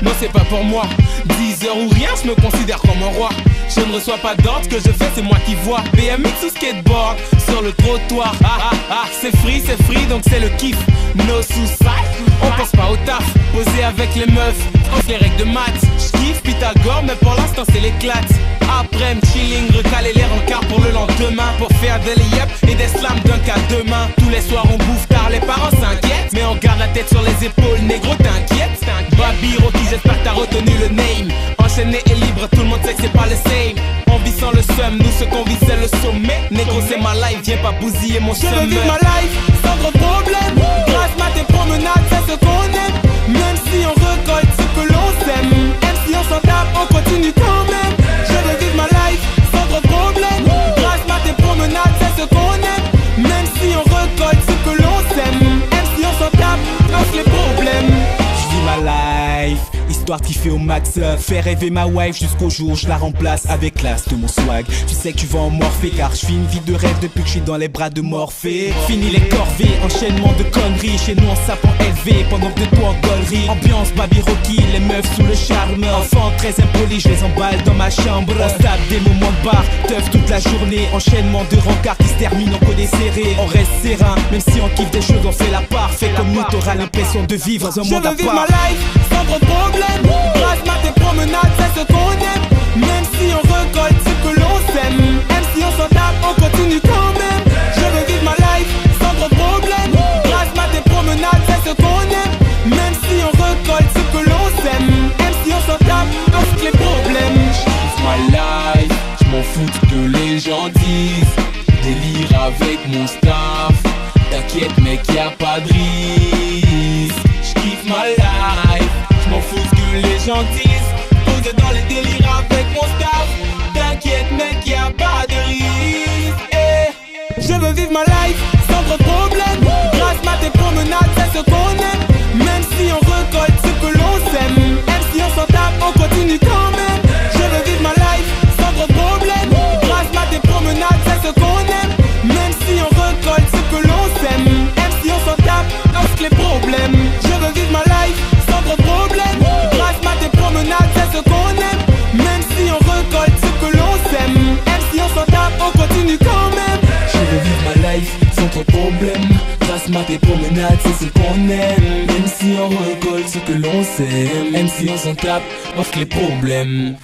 Non c'est pas pour moi, 10 heures ou rien, je me considère comme un roi. Je ne reçois pas d'ordre, ce que je fais c'est moi qui vois. BMX ou skateboard, sur le trottoir. C'est free, donc c'est le kiff. No suicide, on pense pas au taf. Poser avec les meufs, pense les règles de maths. J'kiffe Pythagore, mais pour l'instant c'est l'éclate. Après chilling, recaler les rencarts pour le lendemain. Pour faire des layups et des slams d'un cas demain. Tous les soirs on bouffe tard, les parents s'inquiètent. Mais on garde la tête sur les épaules, négro t'inquiète. Babi Rocky, j'espère que t'as retenu le name. Enchaîné et libre, tout le monde sait que c'est pas le same. On vit sans le seum, nous ce qu'on vit c'est le sommet. Négro c'est ma life, viens pas bousiller mon chemin. Je veux vivre ma life sans trop de problème. Grâce mat et promenade, c'est ce qu'on aime. Même si on récolte ce que l'on sème. Même si on s'en tape, on continue quand même. Je veux vivre ma life sans trop de problème. Grâce mat et promenade, c'est ce qu'on aime. Même si on récolte ce que l'on sème. Même si on s'en tape, lance les problèmes. Je vis ma life, histoire de kiffer au max. Faire rêver ma wife jusqu'au jour où je la remplace avec classe de mon swag. Tu sais que tu vas en morpher car je vis une vie de rêve depuis que je suis dans les bras de Morphée. Fini les corvées, enchaînement de conneries. Chez nous en sapant élevé, pendant que de toi en gaulerie. Ambiance Baby Rocky, les meufs sous le charme. Enfants très impolis, je les emballe dans ma chambre. On se tape des moments de bar, teuf toute la journée. Enchaînement de rencarts qui se terminent en côté serré. On reste serein, même si on kiffe des choses, on fait la part. Fait comme nous, t'auras l'impression de vivre dans un monde à part. Je veux vivre ma life sans trop de problème. Grâce mat et promenade, c'est ce qu'on aime. Même si on récolte ce que l'on sème. Même si on s'en tape, on continue quand même. Je veux vivre ma life sans trop de problème. Grâce mat et promenade, c'est ce qu'on aime. Même si on récolte ce que l'on sème. Même si on s'en tape, on fixe les problèmes. J'kiffe ma life, j'm'en fous de ce que les gens disent. Délire avec mon staff. T'inquiète mec, y'a pas de risque. J'kiffe ma life, j'm'en fous de ce que les gens disent. Posé dans les délires avec mon staff. T'inquiète mec, y'a pas de risque. Je veux vivre ma life sans trop de problème. Grâce mat et promenade, c'est ce qu'on aime. Même si on récolte ce que l'on sème. Même si on s'en tape, on continue quand même. Je veux vivre ma life sans trop de problème. Grâce mat et promenade, c'est ce qu'on aime. Même si on récolte ce que l'on sème. Même si on s'en tape, on fixe les problèmes. Je veux vivre ma life sans trop de problème. Grâce mat et promenade, c'est ce qu'on aime. Même si on récolte ce que l'on sème. Même si on s'en tape, on continue quand même. Je veux vivre ma life sans trop de problème. Grâce mat et promenade, c'est ce qu'on aime. Même si on récolte ce que l'on sait. Même si on s'en tape, on fixe les problèmes.